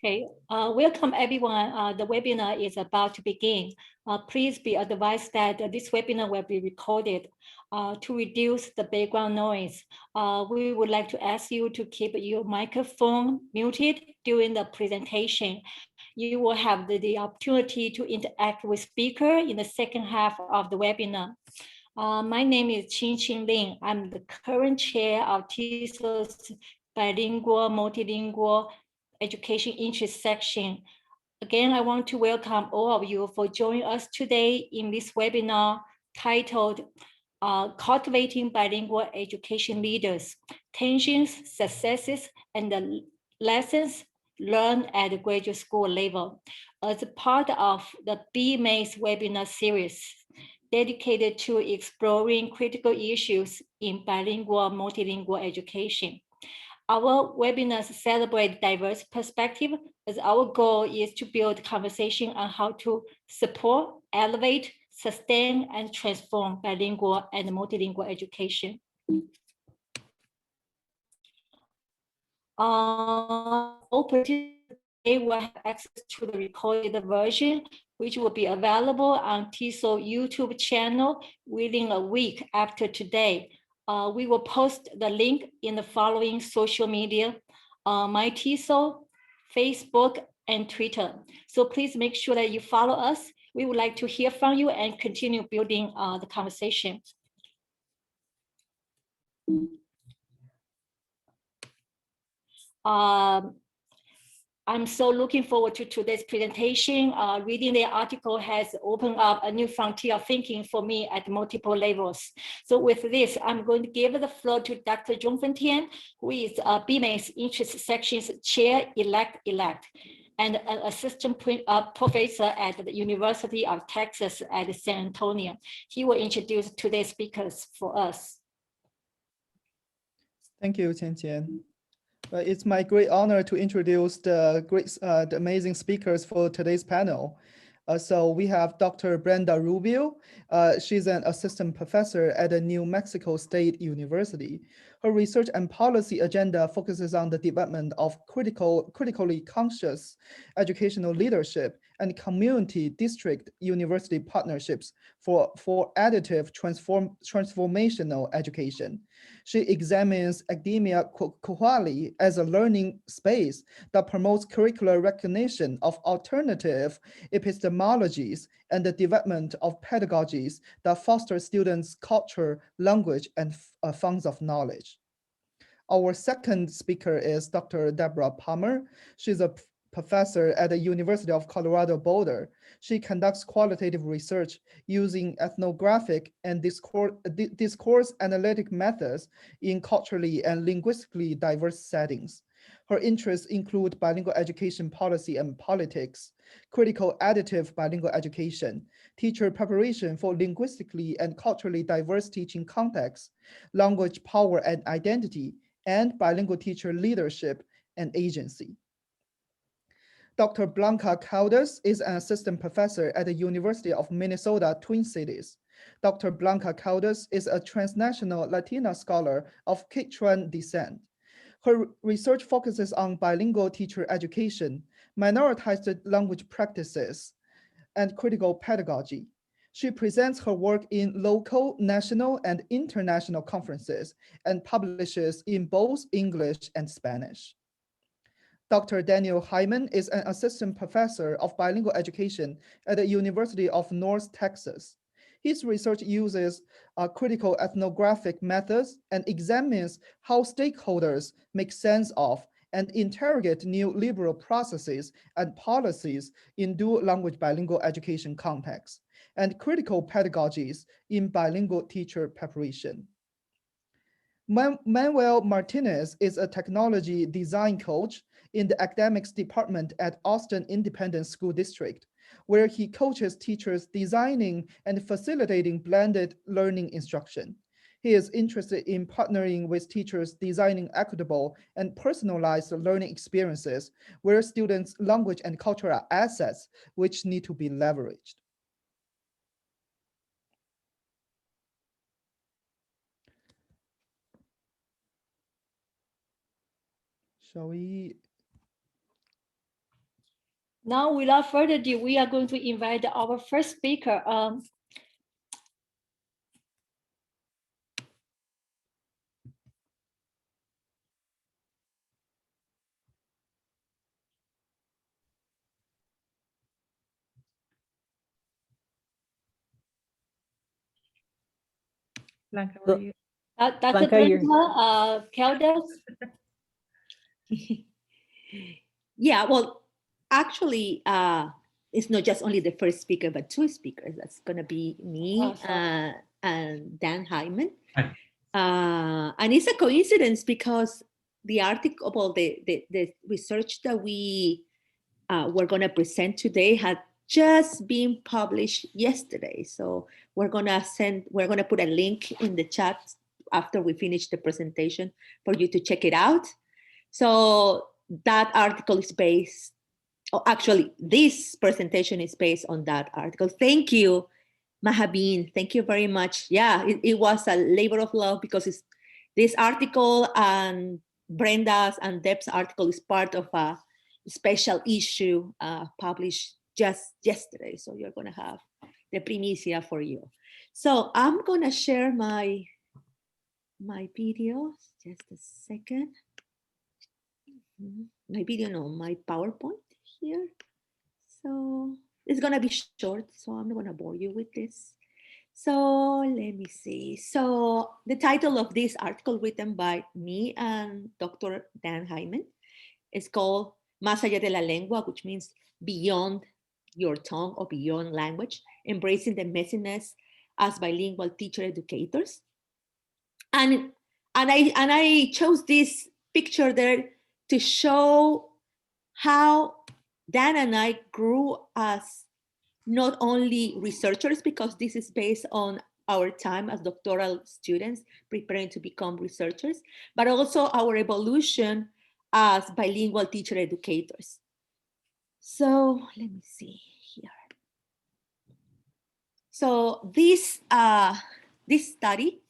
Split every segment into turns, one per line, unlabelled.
Okay, welcome everyone. The webinar is about to begin. Please be advised that this webinar will be recorded. To reduce the background noise, we would like to ask you to keep your microphone muted during the presentation. You will have the opportunity to interact with speaker in the second half of the webinar. My name is Qing Lin. I'm the current chair of TESOL's bilingual, multilingual education interest section. Again, I want to welcome all of you for joining us today in this webinar titled Cultivating Bilingual Education Leaders, Tensions, Successes, and the Lessons Learned at the graduate school level, as a part of the B-MEIS webinar series dedicated to exploring critical issues in bilingual, multilingual education. Our webinars celebrate diverse perspectives, as our goal is to build conversation on how to support, elevate, sustain, and transform bilingual and multilingual education. All participants will have access to the recorded version, which will be available on TESOL YouTube channel within a week after today. We will post the link in the following social media, my TESOL, Facebook, and Twitter. So please make sure that you follow us. We would like to hear from you and continue building the conversation. I'm so looking forward to today's presentation. Reading the article has opened up a new frontier of thinking for me at multiple levels. So with this, I'm going to give the floor to Dr. Zhongfen Tian, who is B-MEIS Interest Section's Chair-elect and an assistant professor at the University of Texas at San Antonio. He will introduce today's speakers for us.
Thank you, Qian. It's my great honor to introduce the amazing speakers for today's panel. So we have Dr. Brenda Rubio. She's an assistant professor at the New Mexico State University. Her research and policy agenda focuses on the development of critically conscious educational leadership and community district university partnerships for additive transformational education. She examines academia quality as a learning space that promotes curricular recognition of alternative epistemologies and the development of pedagogies that foster students' culture, language, and funds of knowledge. Our second speaker is Dr. Deborah Palmer. She's a professor at the University of Colorado Boulder. She conducts qualitative research using ethnographic and discourse analytic methods in culturally and linguistically diverse settings. Her interests include bilingual education policy and politics, critical additive bilingual education, teacher preparation for linguistically and culturally diverse teaching contexts, language power and identity, and bilingual teacher leadership and agency. Dr. Blanca Caldas is an assistant professor at the University of Minnesota Twin Cities. Dr. Blanca Caldas is a transnational Latina scholar of Quechuan descent. Her research focuses on bilingual teacher education, minoritized language practices, and critical pedagogy. She presents her work in local, national, and international conferences and publishes in both English and Spanish. Dr. Daniel Hyman is an assistant professor of bilingual education at the University of North Texas. His research uses critical ethnographic methods and examines how stakeholders make sense of and interrogate new liberal processes and policies in dual language bilingual education contexts and critical pedagogies in bilingual teacher preparation. Manuel Martinez is a technology design coach in the academics department at Austin Independent School District, where he coaches teachers designing and facilitating blended learning instruction. He is interested in partnering with teachers designing equitable and personalized learning experiences where students' language and culture are assets which need to be leveraged. Shall we?
Now, without further ado, we are going to invite our first speaker.
Blanca, were you?
Dr. Brenda Caldas.
Yeah, well, actually, it's not just only the first speaker, but two speakers. That's going to be me and Dan Hyman. And it's a coincidence because the article, well, the research that we were going to present today had just been published yesterday. So we're going to put a link in the chat after we finish the presentation for you to check it out. So that article is based, actually this presentation is based on that article. Thank you, Mahabeen. Thank you very much. Yeah, it was a labor of love because it's this article and Brenda's and Deb's article is part of a special issue published just yesterday. So you're gonna have the primicia for you. So I'm gonna share my video, just a second. My video, no, my PowerPoint here. So it's gonna be short, so I'm not gonna bore you with this. So let me see. So the title of this article written by me and Dr. Dan Hyman is called Más allá de la lengua, which means beyond your tongue or beyond language, embracing the messiness as bilingual teacher educators. And I chose this picture there to show how Dan and I grew as not only researchers, because this is based on our time as doctoral students preparing to become researchers, but also our evolution as bilingual teacher educators. So let me see here. So this study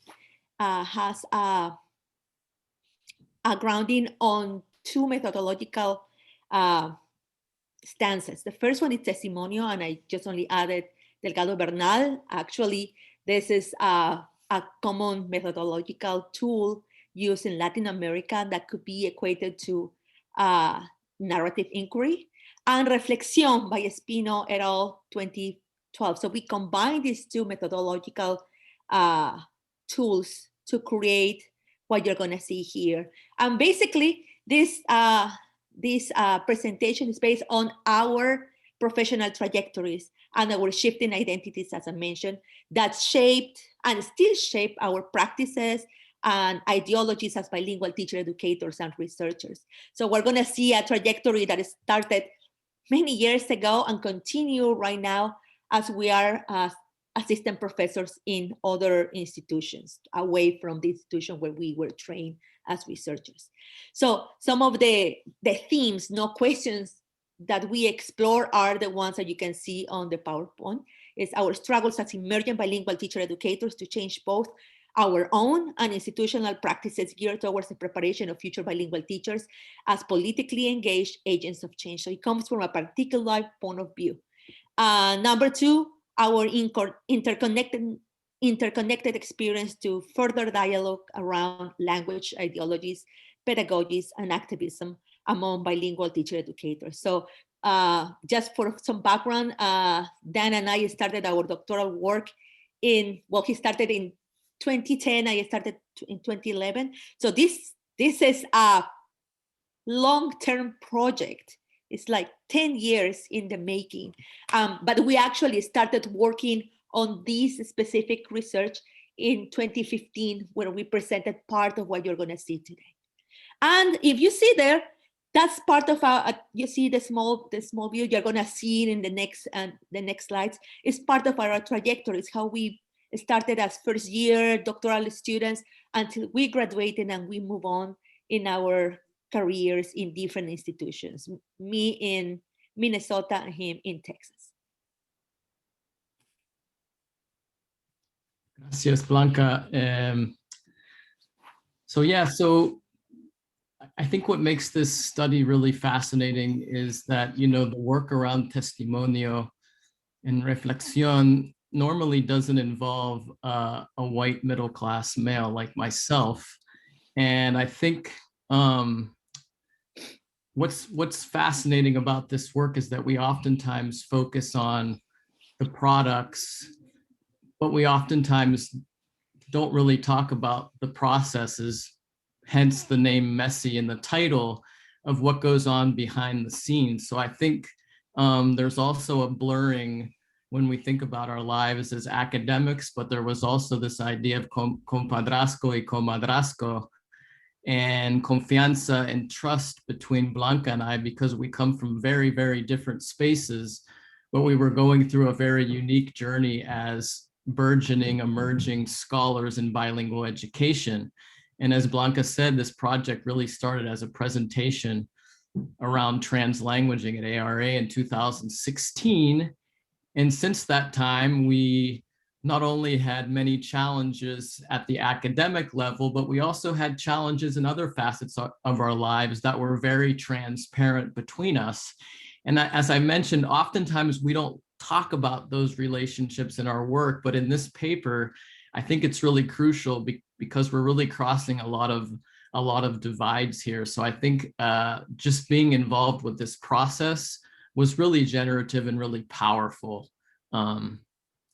has a grounding on two methodological stances. The first one is testimonio, and I just only added Delgado Bernal. Actually, this is a common methodological tool used in Latin America that could be equated to narrative inquiry. And Reflexión by Espino et al. 2012. So we combine these two methodological tools to create what you're going to see here. And basically, this presentation is based on our professional trajectories and our shifting identities, as I mentioned, that shaped and still shape our practices and ideologies as bilingual teacher educators and researchers. So we're going to see a trajectory that started many years ago and continue right now as we are assistant professors in other institutions away from the institution where we were trained as researchers. So some of the themes, no questions that we explore are the ones that you can see on the PowerPoint. It's our struggles as emergent bilingual teacher educators to change both our own and institutional practices geared towards the preparation of future bilingual teachers as politically engaged agents of change. So it comes from a particular point of view. Number two, our interconnected experience to further dialogue around language ideologies, pedagogies, and activism among bilingual teacher educators. So just for some background, Dan and I started our doctoral work he started in 2010, I started in 2011. So this is a long-term project. It's like 10 years in the making. But we actually started working on this specific research in 2015, where we presented part of what you're going to see today. And if you see there, that's part of you see the small view. You're going to see it in the next slides. It's part of our trajectory. It's how we started as first year doctoral students until we graduated and we move on in our careers in different institutions, me in Minnesota and him in Texas.
Gracias, Blanca. So
I think what makes this study really fascinating is that, you know, the work around testimonio and reflexión normally doesn't involve a white middle-class male like myself. And I think what's fascinating about this work is that we oftentimes focus on the products, but we oftentimes don't really talk about the processes, hence the name messy in the title of what goes on behind the scenes. So I think there's also a blurring when we think about our lives as academics, but there was also this idea of compadrasco y comadrasco, and confianza and trust between Blanca and I, because we come from very, very different spaces, but we were going through a very unique journey as burgeoning, emerging scholars in bilingual education. And as Blanca said, this project really started as a presentation around translanguaging at ARA in 2016. And since that time, we not only had many challenges at the academic level, but we also had challenges in other facets of our lives that were very transparent between us. And as I mentioned, oftentimes we don't talk about those relationships in our work, but in this paper, I think it's really crucial because we're really crossing a lot of divides here. So I think just being involved with this process was really generative and really powerful.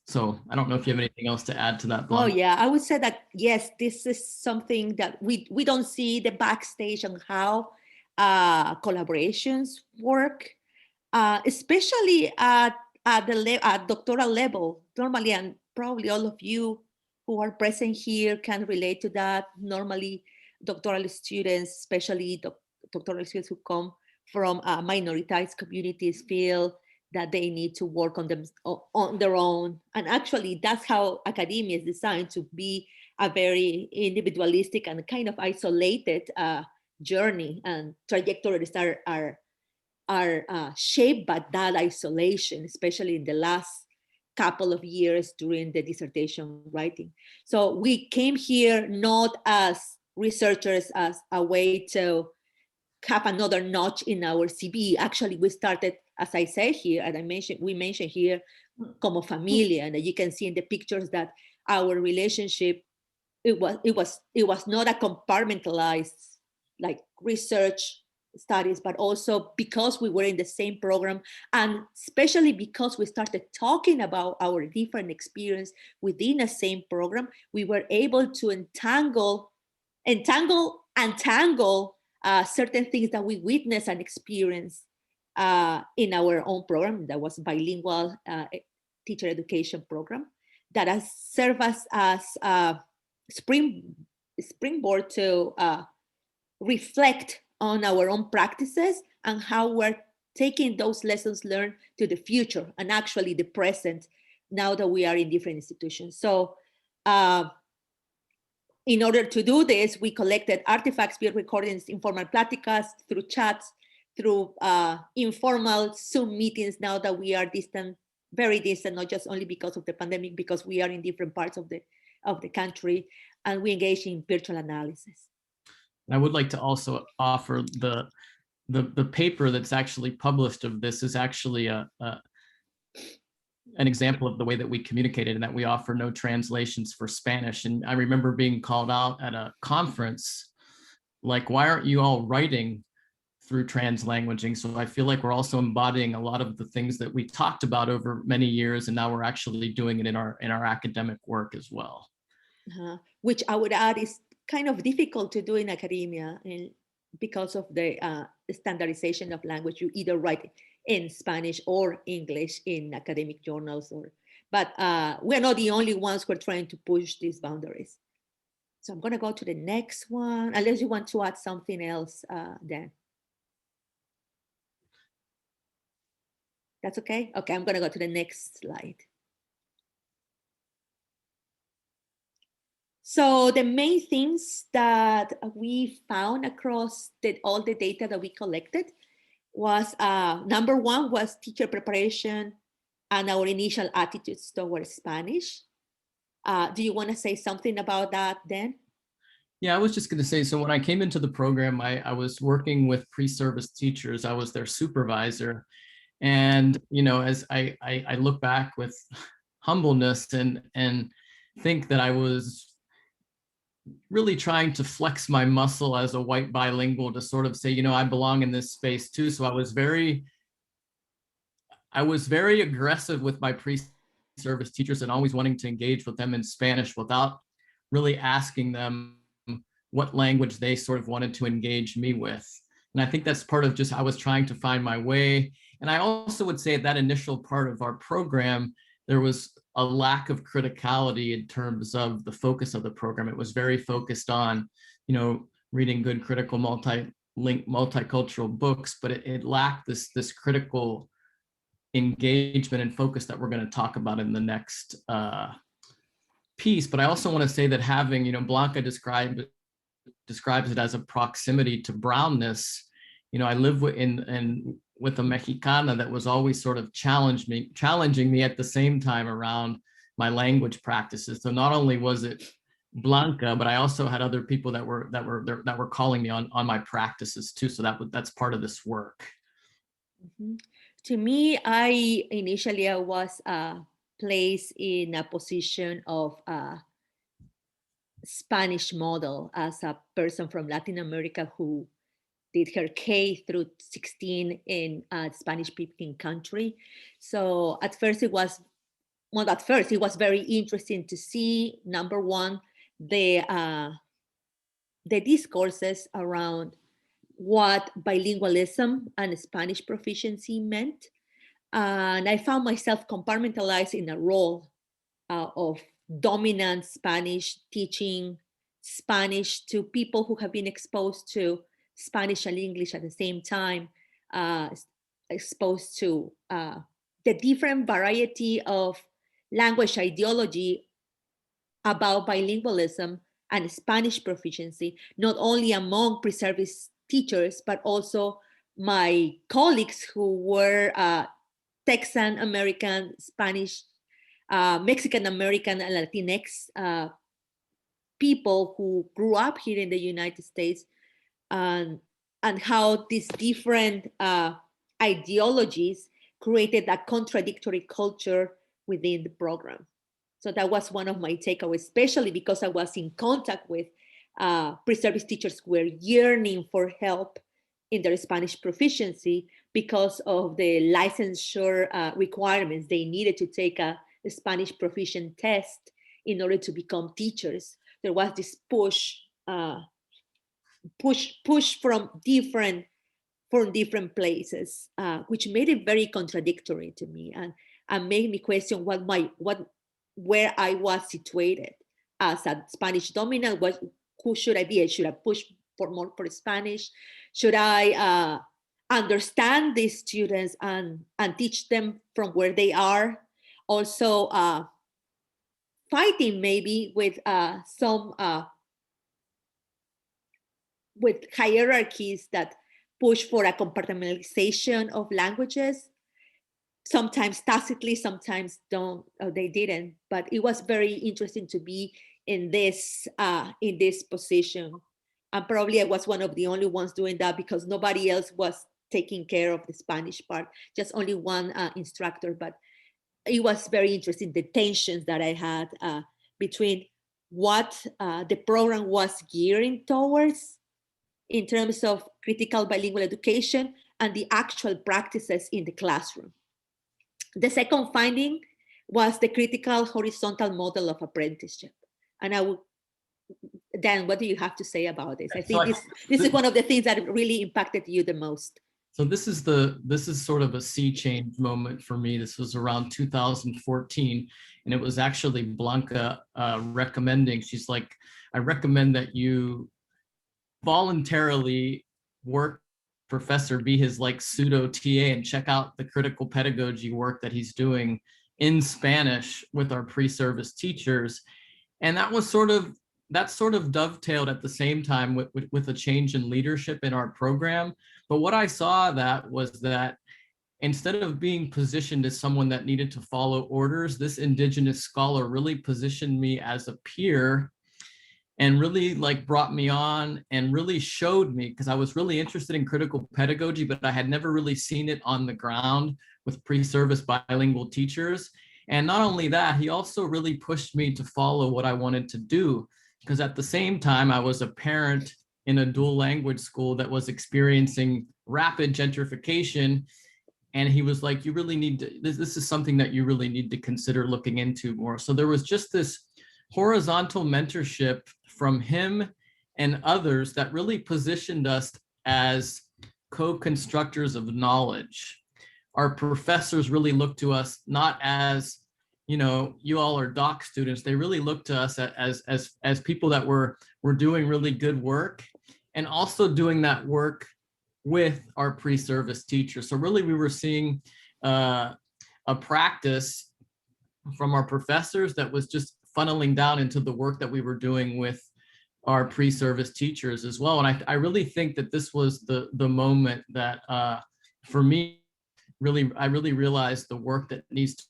So I don't know if you have anything else to add to that, Blanca.
Oh yeah, I would say that, yes, this is something that we don't see the backstage on how collaborations work, especially at the doctoral level. Normally, and probably all of you who are present here can relate to that. Normally, doctoral students, especially doctoral students who come from minoritized communities, feel that they need to work on them on their own. And actually, that's how academia is designed to be a very individualistic and kind of isolated journey. And trajectories are shaped by that isolation, especially in the last couple of years during the dissertation writing. So we came here not as researchers as a way to have another notch in our CV. Actually, we started, as I say here, and we mentioned here, como familia, and you can see in the pictures that our relationship, it was not a compartmentalized like research studies, but also because we were in the same program, and especially because we started talking about our different experience within the same program, we were able to untangle certain things that we witnessed and experienced in our own program that was bilingual teacher education program that has served us as a springboard to reflect on our own practices and how we're taking those lessons learned to the future and actually the present now that we are in different institutions. So in order to do this, we collected artifacts, video recordings, informal pláticas, through chats, through informal Zoom meetings now that we are distant, very distant, not just only because of the pandemic, because we are in different parts of the country, and we engage in virtual analysis.
I would like to also offer the paper that's actually published of this is actually an example of the way that we communicated, and that we offer no translations for Spanish. And I remember being called out at a conference, like, why aren't you all writing through translanguaging? So I feel like we're also embodying a lot of the things that we talked about over many years, and now we're actually doing it in our academic work as well.
Which I would add is kind of difficult to do in academia, and because of the standardization of language. You either write in Spanish or English in academic journals, but we're not the only ones who are trying to push these boundaries. So I'm going to go to the next one, unless you want to add something else, Dan. That's okay? Okay, I'm going to go to the next slide. So the main things that we found across all the data that we collected was, number one was teacher preparation and our initial attitudes towards Spanish. Do you want to say something about that, Dan?
Yeah, I was just going to say, so when I came into the program, I was working with pre-service teachers. I was their supervisor. And, you know, as I look back with humbleness and think that I was really trying to flex my muscle as a white bilingual to sort of say, you know, I belong in this space too. So I was very aggressive with my pre-service teachers and always wanting to engage with them in Spanish without really asking them what language they sort of wanted to engage me with. And I think that's part of just, I was trying to find my way. And I also would say at that initial part of our program, there was a lack of criticality in terms of the focus of the program. It was very focused on, you know, reading good critical multicultural books, but it lacked this critical engagement and focus that we're going to talk about in the next piece. But I also want to say that having, you know, Blanca describes it as a proximity to brownness. You know, I live with a Mexicana that was always sort of challenging me at the same time around my language practices. So not only was it Blanca, but I also had other people that were calling me on my practices too. So that's part of this work.
Mm-hmm. To me, I was placed in a position of Spanish model as a person from Latin America who did her K through 16 in a Spanish-speaking country. So at first it was very interesting to see, number one, the discourses around what bilingualism and Spanish proficiency meant. And I found myself compartmentalized in a role of dominant Spanish, teaching Spanish to people who have been exposed to Spanish and English at the same time, exposed to the different variety of language ideology about bilingualism and Spanish proficiency, not only among pre-service teachers, but also my colleagues who were Texan American, Spanish, Mexican American, and Latinx people who grew up here in the United States, and how these different ideologies created a contradictory culture within the program. So that was one of my takeaways, especially because I was in contact with pre-service teachers who were yearning for help in their Spanish proficiency because of the licensure requirements. They needed to take a Spanish proficient test in order to become teachers. There was this push from different places, which made it very contradictory to me and made me question where I was situated as a Spanish dominant. Who should I be? Should I push more for Spanish? Should I understand these students and teach them from where they are? Also, fighting maybe with some with hierarchies that push for a compartmentalization of languages, sometimes tacitly, sometimes they didn't. But it was very interesting to be in this position. And probably I was one of the only ones doing that because nobody else was taking care of the Spanish part, just only one instructor. But it was very interesting, the tensions that I had between what the program was gearing towards in terms of critical bilingual education and the actual practices in the classroom. The second finding was the critical horizontal model of apprenticeship. And Dan, what do you have to say about this? I think this is one of the things that really impacted you the most.
So this is sort of a sea change moment for me. This was around 2014, and it was actually Blanca recommending. She's like, I recommend that you voluntarily work Professor, be his like pseudo TA, and check out the critical pedagogy work that he's doing in Spanish with our pre-service teachers. And that sort of dovetailed at the same time with a change in leadership in our program. But what I saw was that instead of being positioned as someone that needed to follow orders, this Indigenous scholar really positioned me as a peer and really like brought me on and really showed me, because I was really interested in critical pedagogy, but I had never really seen it on the ground with pre-service bilingual teachers. And not only that, he also really pushed me to follow what I wanted to do, because at the same time, I was a parent in a dual language school that was experiencing rapid gentrification. And he was like, you really need to, this is something that you really need to consider looking into more. So there was just this horizontal mentorship from him and others that really positioned us as co-constructors of knowledge. Our professors really looked to us not as, you know, you all are doc students. They really looked to us as people that were doing really good work, and also doing that work with our pre-service teachers. So really we were seeing a practice from our professors that was just funneling down into the work that we were doing with our pre-service teachers as well. And I really think that this was the moment that for me, I really realized the work that needs to,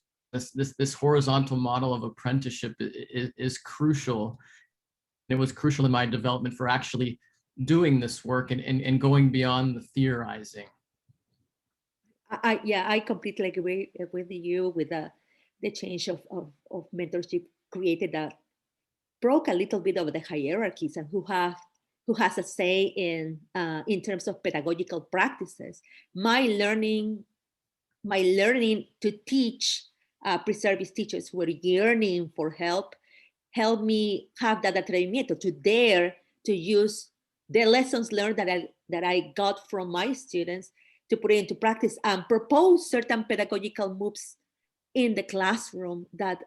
this horizontal model of apprenticeship is crucial. It was crucial in my development for actually doing this work and going beyond the theorizing.
I completely agree with you with the change of mentorship created that broke a little bit of the hierarchies and who has a say in terms of pedagogical practices. My learning to teach pre-service teachers who were yearning for help helped me have that atrevimiento to dare to use the lessons learned that I got from my students to put it into practice and propose certain pedagogical moves in the classroom that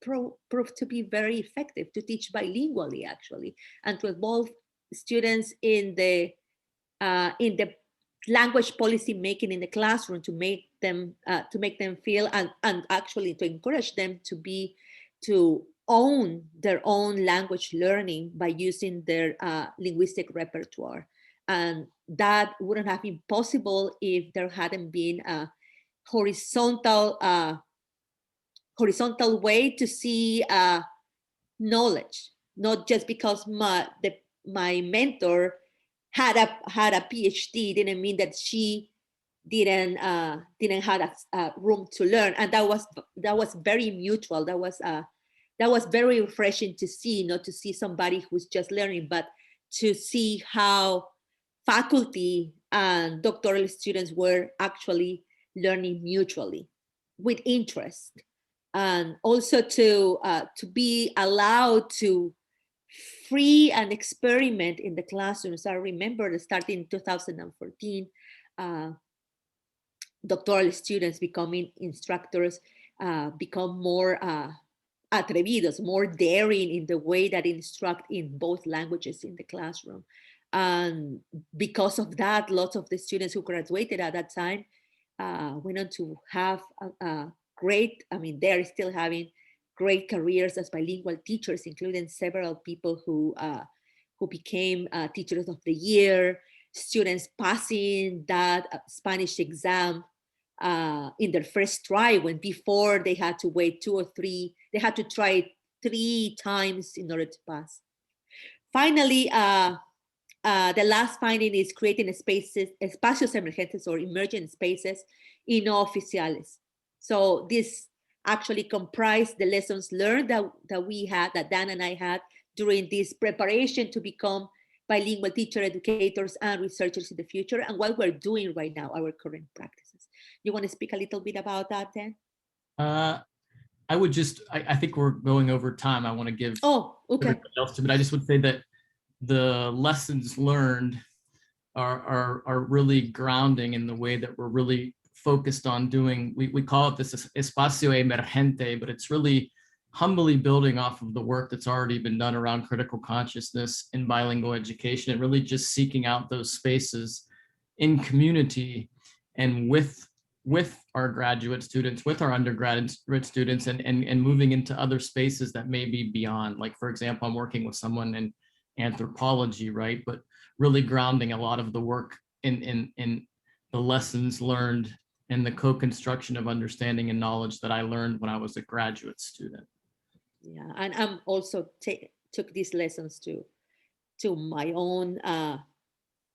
proved to be very effective to teach bilingually, actually, and to involve students in the language policy making in the classroom to make them feel and actually to encourage them to own their own language learning by using their linguistic repertoire. And that wouldn't have been possible if there hadn't been a horizontal way to see knowledge, not just because my mentor had a PhD didn't mean that she didn't have a room to learn, and that was very mutual. That was very refreshing to see, not to see somebody who's just learning, but to see how faculty and doctoral students were actually learning mutually with interest, and also to be allowed to free and experiment in the classrooms. I remember that starting in 2014, doctoral students becoming instructors become more atrevidos, more daring in the way that instruct in both languages in the classroom. And because of that, lots of the students who graduated at that time went on to have great, they're still having great careers as bilingual teachers, including several people who became teachers of the year, students passing that Spanish exam in their first try, when before they had to wait 2 or 3, they had to try it 3 times in order to pass. Finally, the last finding is creating espacios emergentes or emergent spaces in no oficiales. So this actually comprised the lessons learned that we had, that Dan and I had during this preparation to become bilingual teacher educators and researchers in the future, and what we're doing right now, our current practices. You want to speak a little bit about that, Dan?
I would just, I think we're going over time. I want to give everybody else to, but I just would say that the lessons learned are really grounding in the way that we're really focused on doing. We call it this espacio emergente, but it's really humbly building off of the work that's already been done around critical consciousness in bilingual education, and really just seeking out those spaces in community and with our graduate students, with our undergraduate students, and moving into other spaces that may be beyond. Like, for example, I'm working with someone in anthropology, right? But really grounding a lot of the work in the lessons learned and the co-construction of understanding and knowledge that I learned when I was a graduate student.
Yeah, and I'm also took these lessons to my own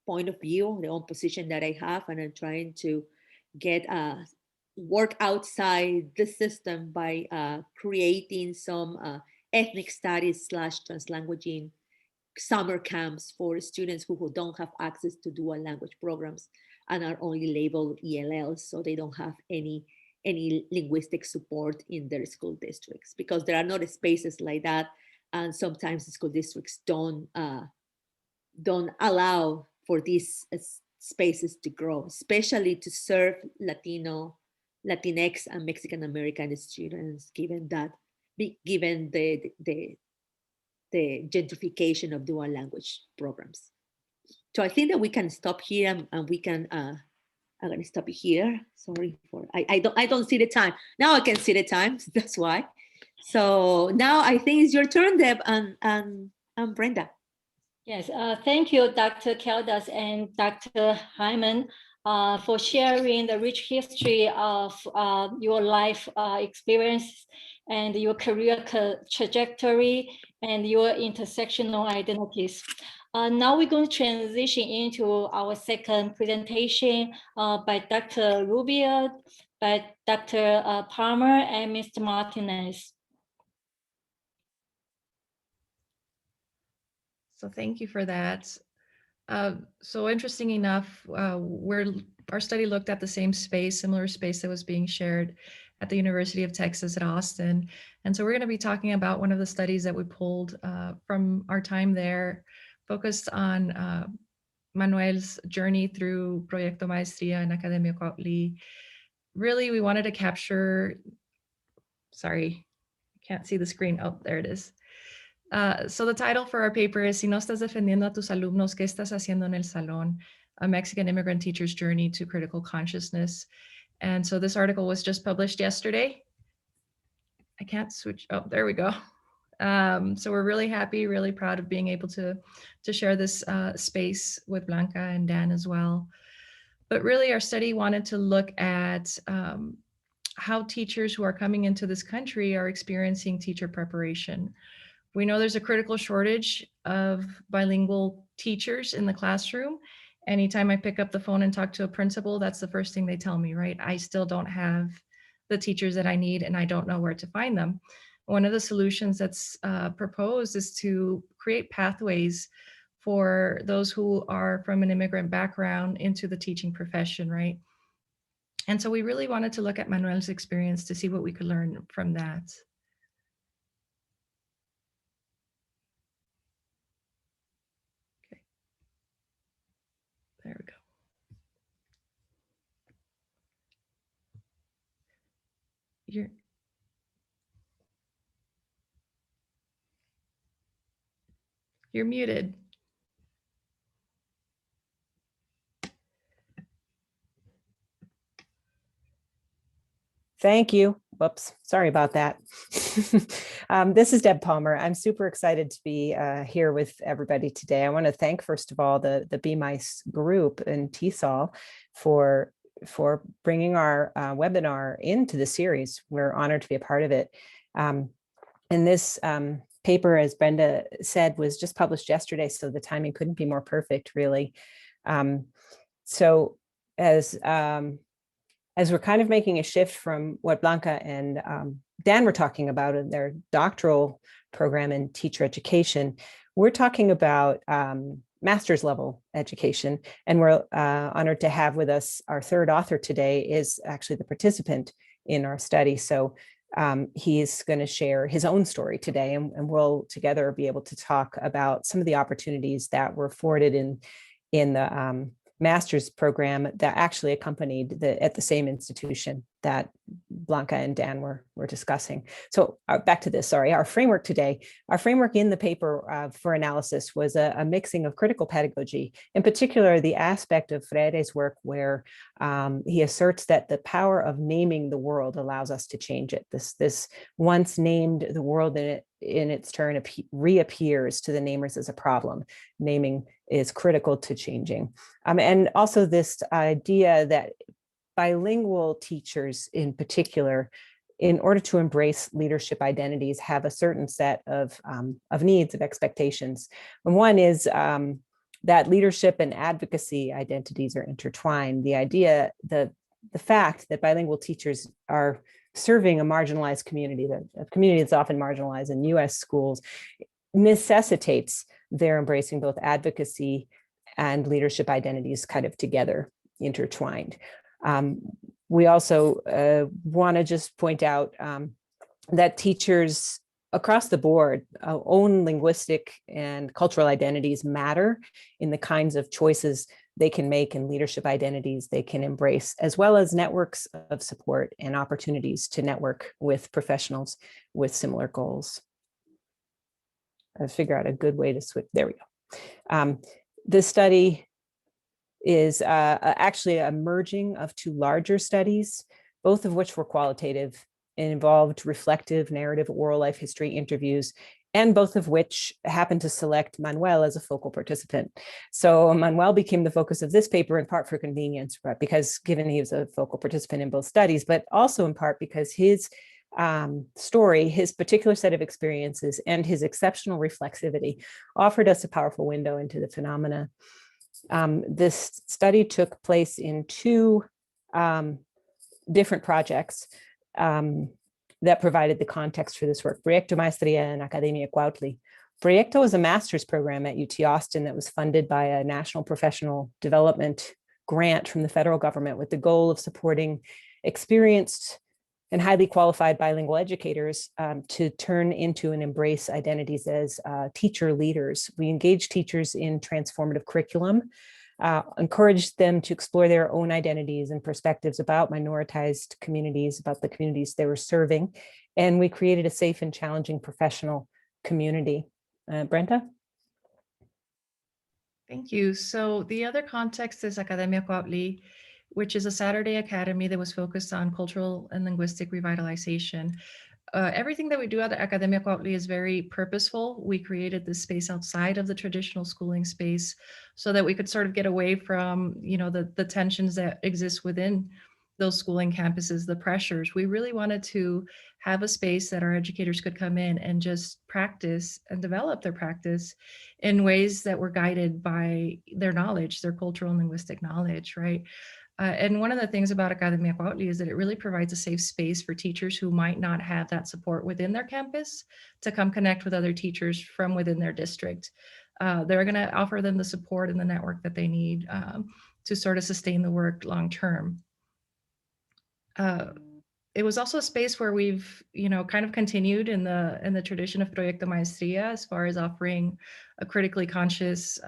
point of view, the own position that I have, and I'm trying to get work outside the system by creating some ethnic studies / translanguaging summer camps for students who don't have access to dual language programs and are only labeled ELLs, so they don't have any linguistic support in their school districts, because there are not spaces like that, and sometimes the school districts don't allow for these spaces to grow, especially to serve Latino, Latinx, and Mexican American students, given the gentrification of dual language programs. So I think that we can stop here, and we can. I'm going to stop here. Sorry for I don't see the time now. I can see the time. That's why. So now I think it's your turn, Deb and Brenda.
Yes, thank you, Dr. Caldas and Dr. Hyman, for sharing the rich history of your life experience and your career trajectory and your intersectional identities. Now we're going to transition into our second presentation by Dr. Rubio, by Dr. Palmer, and Mr. Martinez.
So thank you for that. So interesting enough, our study looked at the same space, similar space that was being shared at the University of Texas at Austin. And so we're going to be talking about one of the studies that we pulled from our time there, focused on Manuel's journey through Proyecto Maestría en Academia Cuautli. Really, we wanted to capture, sorry, I can't see the screen. Oh, there it is. So the title for our paper is Si no estás defendiendo a tus alumnos, ¿qué estás haciendo en el salón? A Mexican immigrant teacher's journey to critical consciousness. And so this article was just published yesterday. I can't switch. Oh, there we go. So we're really happy, really proud of being able to share this space with Blanca and Dan as well. But really our study wanted to look at how teachers who are coming into this country are experiencing teacher preparation. We know there's a critical shortage of bilingual teachers in the classroom. Anytime I pick up the phone and talk to a principal, that's the first thing they tell me, right? I still don't have the teachers that I need, and I don't know where to find them. One of the solutions that's proposed is to create pathways for those who are from an immigrant background into the teaching profession, right? And so we really wanted to look at Manuel's experience to see what we could learn from that. Okay. There we go. You're muted.
Thank you. Whoops, sorry about that. This is Deb Palmer. I'm super excited to be here with everybody today. I want to thank, first of all, the B-MEIS group and TESOL for bringing our webinar into the series. We're honored to be a part of it. And this paper, as Brenda said, was just published yesterday, so the timing couldn't be more perfect, really. So as we're kind of making a shift from what Blanca and Dan were talking about in their doctoral program in teacher education, we're talking about master's level education. And we're honored to have with us our third author today is actually the participant in our study. So he's going to share his own story today, and we'll together be able to talk about some of the opportunities that were afforded in the master's program that actually accompanied at the same institution that Blanca and Dan were discussing. So back to this, sorry, our framework today. Our framework in the paper for analysis was a mixing of critical pedagogy, in particular the aspect of Freire's work where he asserts that the power of naming the world allows us to change it. This once named the world in its turn reappears to the namers as a problem. Naming is critical to changing. And also this idea that bilingual teachers in particular in order to embrace leadership identities, have a certain set of needs, of expectations. And one is that leadership and advocacy identities are intertwined. The idea, the fact that bilingual teachers are serving a marginalized community, a community that's often marginalized in US schools, necessitates their embracing both advocacy and leadership identities kind of together, intertwined. We also want to just point out that teachers across the board own linguistic and cultural identities matter in the kinds of choices they can make and leadership identities they can embrace, as well as networks of support and opportunities to network with professionals with similar goals. I'll figure out a good way to switch. There we go. This study is actually a merging of two larger studies, both of which were qualitative and involved reflective, narrative, oral life history interviews, and both of which happened to select Manuel as a focal participant. So Manuel became the focus of this paper in part for convenience, but because given he was a focal participant in both studies, but also in part because his story, his particular set of experiences, and his exceptional reflexivity offered us a powerful window into the phenomena. This study took place in two different projects that provided the context for this work, Proyecto Maestría en Academia Cuautli. Proyecto was a master's program at UT Austin that was funded by a national professional development grant from the federal government with the goal of supporting experienced and highly qualified bilingual educators to turn into and embrace identities as teacher leaders. We engage teachers in transformative curriculum, encourage them to explore their own identities and perspectives about minoritized communities, about the communities they were serving. And we created a safe and challenging professional community. Brenda?
Thank you. So the other context is Academia Cuautli, which is a Saturday academy that was focused on cultural and linguistic revitalization. Everything that we do at the Academia Cuautli is very purposeful. We created this space outside of the traditional schooling space so that we could sort of get away from, you know, the tensions that exist within those schooling campuses, the pressures. We really wanted to have a space that our educators could come in and just practice and develop their practice in ways that were guided by their knowledge, their cultural and linguistic knowledge, right? And one of the things about Academia Cuautli is that it really provides a safe space for teachers who might not have that support within their campus to come connect with other teachers from within their district. They're going to offer them the support and the network that they need to sort of sustain the work long term. It was also a space where we've, you know, kind of continued in the tradition of Proyecto Maestría as far as offering a critically conscious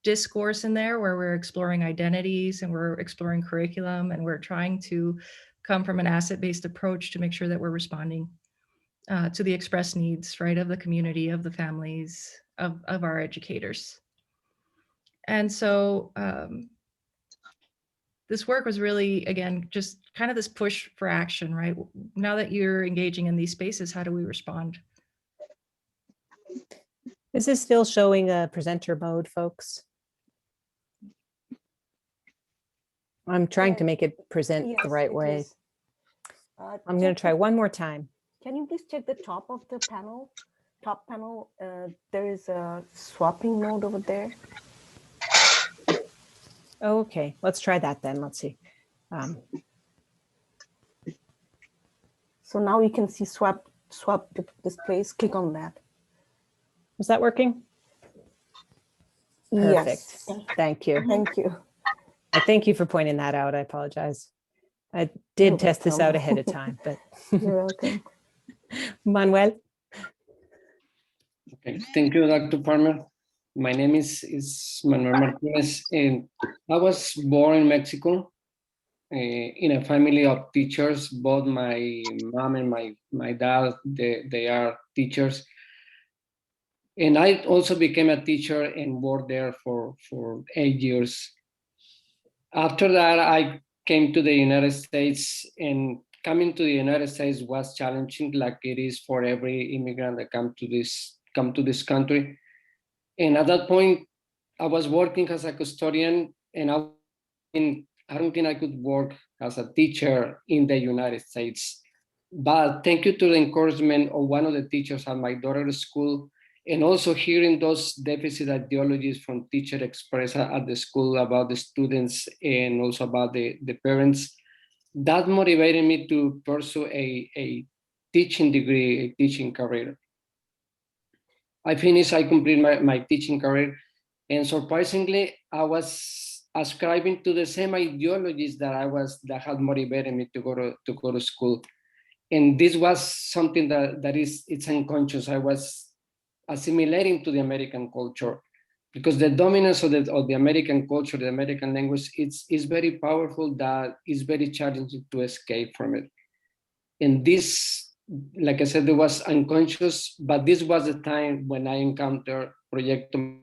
discourse in there where we're exploring identities and we're exploring curriculum and we're trying to come from an asset-based approach to make sure that we're responding to the expressed needs, right, of the community, of the families, of our educators. And so this work was really, again, just kind of this push for action, right? Now that you're engaging in these spaces, how do we respond?
Is this still showing a presenter mode, folks? I'm trying to make it present the right way. I'm going to try one more time.
Can you please check the top of the panel? Top panel, there is a swapping mode over there.
Okay, let's try that then. Let's see.
So now you can see swap displays. Click on that.
Is that working? Perfect.
Yes.
Thank you.
Thank you.
Thank you for pointing that out. I apologize. I did test this out ahead of time, but
you're welcome.
Manuel.
Okay, thank you, Dr. Palmer. My name is Manuel Martinez, and I was born in Mexico in a family of teachers. Both my mom and my dad, they are teachers. And I also became a teacher and worked there for 8 years. After that, I came to the United States, and coming to the United States was challenging, like it is for every immigrant that come to this country. And at that point, I was working as a custodian, and I don't think I could work as a teacher in the United States. But thank you to the encouragement of one of the teachers at my daughter's school, and also hearing those deficit ideologies from teacher expressed at the school about the students and also about the parents, that motivated me to pursue a teaching degree, a teaching career. I completed my teaching career, and surprisingly, I was ascribing to the same ideologies that had motivated me to go to school. And this was something it's unconscious. I was assimilating to the American culture, because the dominance of the American culture, the American language, is very powerful, that is very challenging to escape from it. And this, like I said, it was unconscious, but this was the time when I encountered Proyecto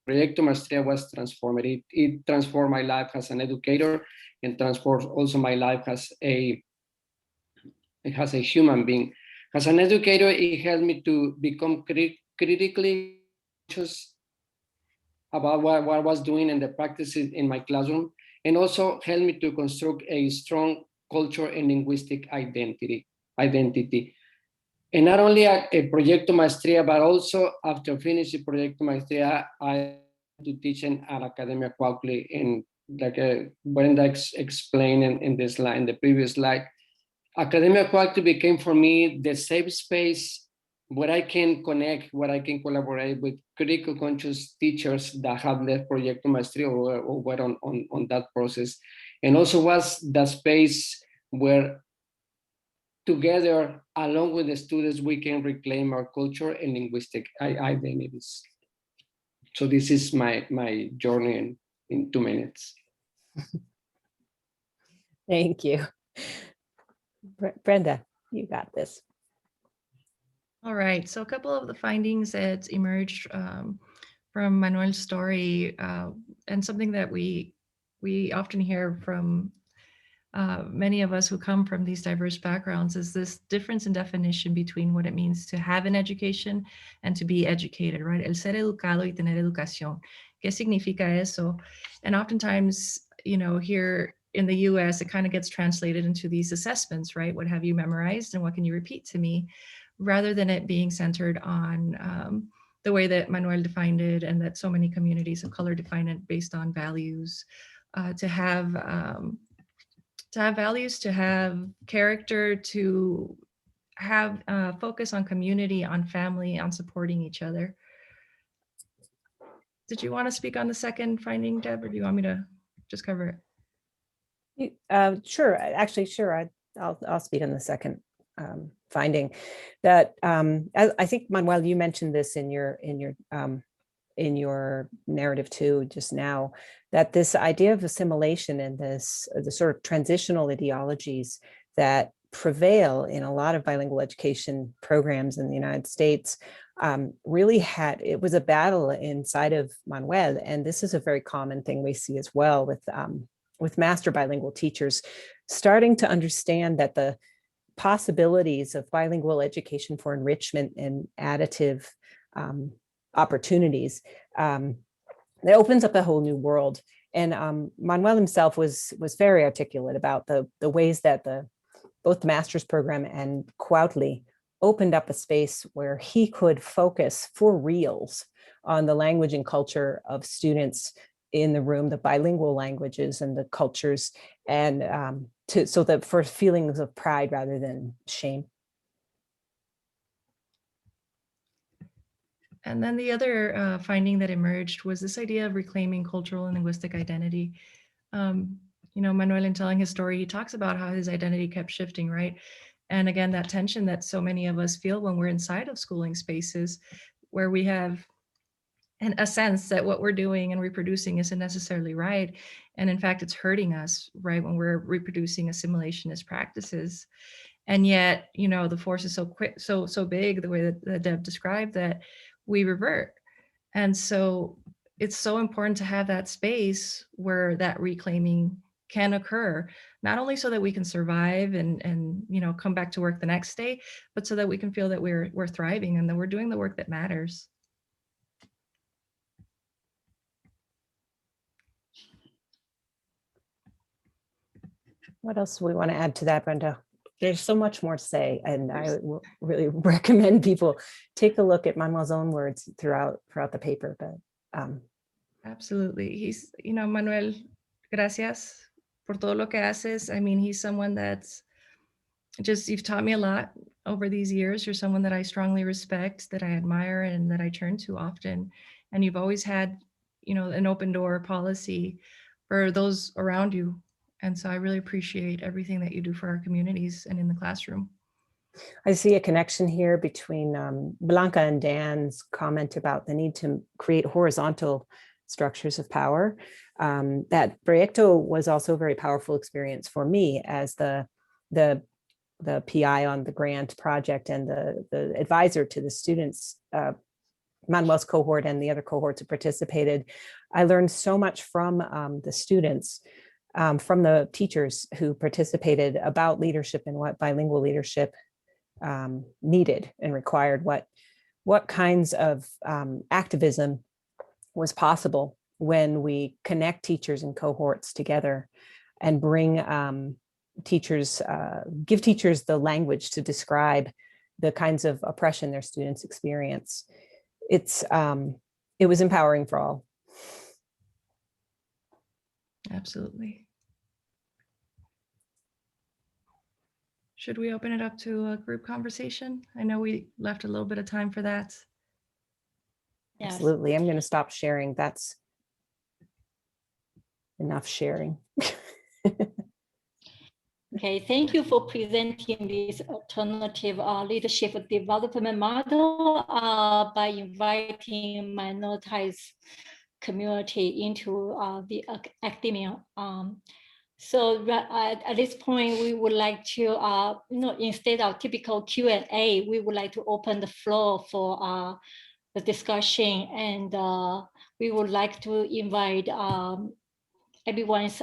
Maestría was transformative. It transformed my life as an educator and transformed also my life as a human being. As an educator, it helped me to become critically conscious about what I was doing and the practices in my classroom, and also helped me to construct a strong culture and linguistic identity. And not only a Proyecto Maestría, but also after finishing Proyecto Maestría, I to teaching at Academia Cuauhtli, and like Brenda explained in this slide, in the previous slide, Academia Cuauhtli became for me the safe space where I can connect, where I can collaborate with critical conscious teachers that have left Proyecto Maestría or were on that process. And also was the space where together, along with the students, we can reclaim our culture and linguistic identities. So this is my journey in 2 minutes.
Thank you. Brenda, you got this.
All right, so a couple of the findings that emerged from Manuel's story, and something that we often hear from many of us who come from these diverse backgrounds, is this difference in definition between what it means to have an education and to be educated, right? El ser educado y tener educación. ¿Qué significa eso? And oftentimes, you know, here in the US, it kind of gets translated into these assessments, right? What have you memorized and what can you repeat to me? Rather than it being centered on the way that Manuel defined it, and that so many communities of color define it based on values, to have values, to have character, to have focus on community, on family, on supporting each other. Did you want to speak on the second finding, Deb, or do you want me to just cover it?
Sure. Actually, sure. I'll speak on the second finding. That I think, Manuel, you mentioned this in your narrative too just now, that this idea of assimilation and the sort of transitional ideologies that prevail in a lot of bilingual education programs in the United States really it was a battle inside of Manuel. And this is a very common thing we see as well with master bilingual teachers starting to understand that the possibilities of bilingual education for enrichment and additive opportunities, it opens up a whole new world. And Manuel himself was very articulate about the ways that both the master's program and Cuauhtli opened up a space where he could focus for reals on the language and culture of students in the room, the bilingual languages and the cultures, and so that for feelings of pride rather than shame.
And then the other finding that emerged was this idea of reclaiming cultural and linguistic identity. You know, Manuel, in telling his story, he talks about how his identity kept shifting, right? And again, that tension that so many of us feel when we're inside of schooling spaces, where we have a sense that what we're doing and reproducing isn't necessarily right. And in fact, it's hurting us, right, when we're reproducing assimilationist practices. And yet, you know, the force is so quick, so big, the way that Deb described, that we revert. And so it's so important to have that space where that reclaiming can occur, not only so that we can survive and you know, come back to work the next day, but so that we can feel that we're thriving and that we're doing the work that matters.
What else do we want to add to that, Brenda? there's so much more to say, and I will really recommend people take a look at Manuel's own words throughout the paper. But
absolutely, he's, Manuel, gracias por todo lo que haces. I mean, he's someone that's just, you've taught me a lot over these years. You're someone that I strongly respect, that I admire, and that I turn to often. And you've always had, an open door policy for those around you. And so I really appreciate everything that you do for our communities and in the classroom.
I see a connection here between Blanca and Dan's comment about the need to create horizontal structures of power. That proyecto was also a very powerful experience for me as the PI on the grant project and the advisor to the students, Manuel's cohort and the other cohorts who participated. I learned so much from the students, from the teachers who participated, about leadership and what bilingual leadership needed and required, what kinds of activism was possible when we connect teachers and cohorts together and bring teachers, give teachers the language to describe the kinds of oppression their students experience. It was empowering for all.
Absolutely. Should we open it up to a group conversation? I know we left a little bit of time for that.
Yes.
Absolutely. I'm going to stop sharing. That's enough sharing.
Okay, thank you for presenting this alternative leadership development model by inviting minoritized community into the academia. So at this point, we would like to, instead of typical Q&A, we would like to open the floor for the discussion, and we would like to invite everyone's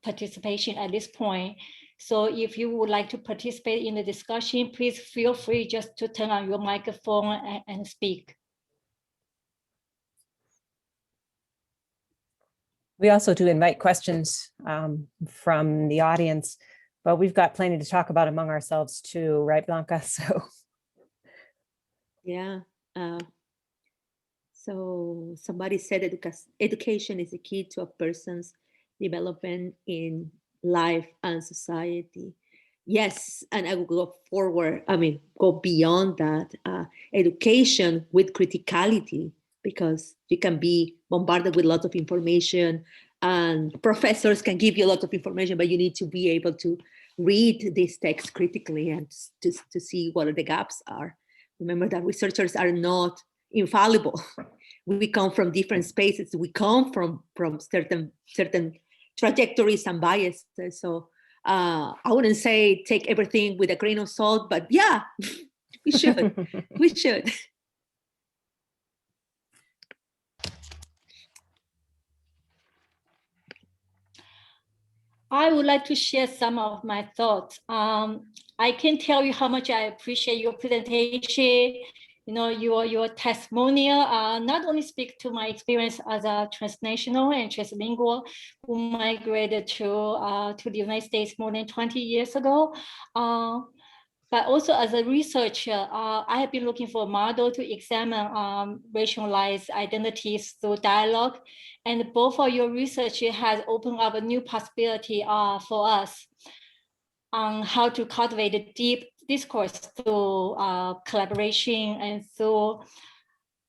participation at this point. So if you would like to participate in the discussion, please feel free just to turn on your microphone and speak.
We also do invite questions from the audience, but we've got plenty to talk about among ourselves too, right, Blanca? So
yeah. So somebody said education is the key to a person's development in life and society. Yes, and I will go forward, go beyond that. Education with criticality, because you can be bombarded with lots of information and professors can give you a lot of information, but you need to be able to read this text critically and to see what the gaps are. Remember that researchers are not infallible. We come from different spaces. We come from certain trajectories and biases. So I wouldn't say take everything with a grain of salt, but yeah, we should. We should.
I would like to share some of my thoughts. I can tell you how much I appreciate your presentation. Your testimonial not only speak to my experience as a transnational and translingual who migrated to the United States more than 20 years ago, but also as a researcher, I have been looking for a model to examine racialized identities through dialogue. And both of your research has opened up a new possibility for us on how to cultivate a deep discourse through collaboration and through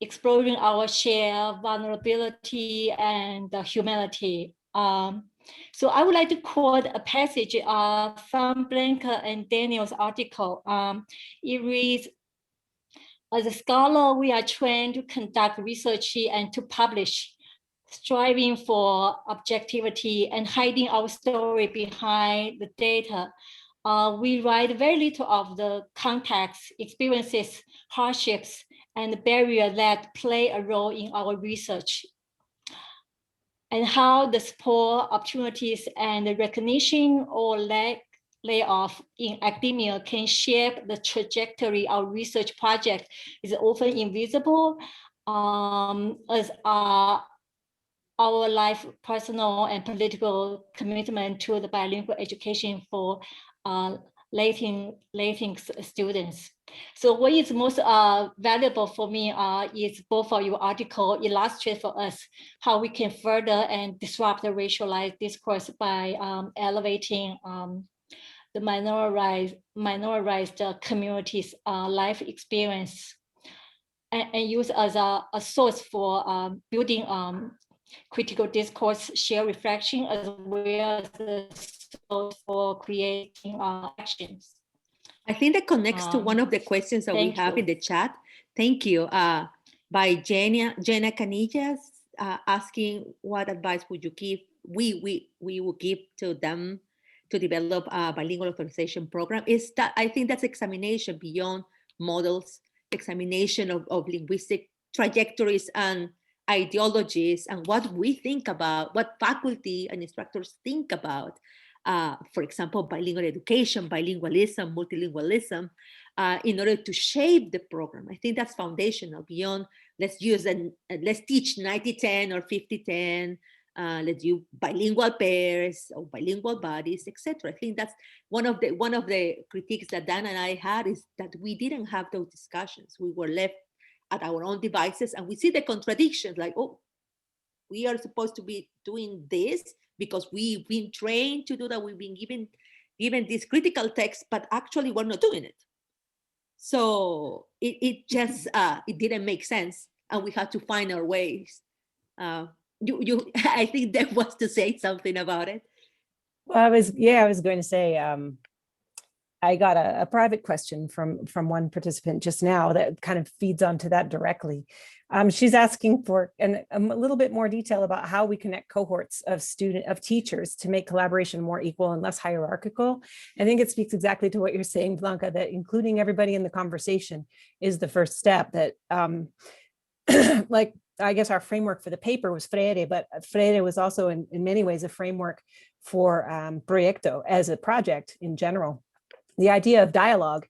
exploring our shared vulnerability and humanity. So I would like to quote a passage from Blanca and Daniel's article. It reads, as a scholar, we are trained to conduct research and to publish, striving for objectivity and hiding our story behind the data. We write very little of the context, experiences, hardships, and barriers that play a role in our research, and how the support, opportunities, and the recognition or lack of in academia can shape the trajectory of research project is often invisible, as our life, personal and political commitment to the bilingual education for Latin students. So what is most valuable for me is both of your article illustrate for us how we can further and disrupt the racialized discourse by elevating the minorized communities' life experience and use as a source for building critical discourse, share reflection, as well as a source for creating actions.
I think that connects to one of the questions that we have in the chat. Thank you. By Jenna Canillas, asking what advice would you give? We would give to them to develop a bilingual authorization program. Is that, I think that's examination beyond models, examination of linguistic trajectories and ideologies, and what we think about, what faculty and instructors think about. For example, bilingual education, bilingualism, multilingualism, in order to shape the program. I think that's foundational beyond let's teach 90-10 or 50-10, let's do bilingual pairs or bilingual bodies, etc. I think that's one of the critiques that Dan and I had, is that we didn't have those discussions. We were left at our own devices, and we see the contradictions, like, oh, we are supposed to be doing this because we've been trained to do that. We've been given this critical text, but actually we're not doing it. So it just it didn't make sense, and we had to find our ways. I think Deb wants to say something about it.
Well, I was going to say, I got a private question from one participant just now that kind of feeds onto that directly. She's asking for a little bit more detail about how we connect cohorts of teachers to make collaboration more equal and less hierarchical. I think it speaks exactly to what you're saying, Blanca, that including everybody in the conversation is the first step. That like, I guess our framework for the paper was Freire, but Freire was also in many ways a framework for Proyecto as a project in general. The idea of dialogue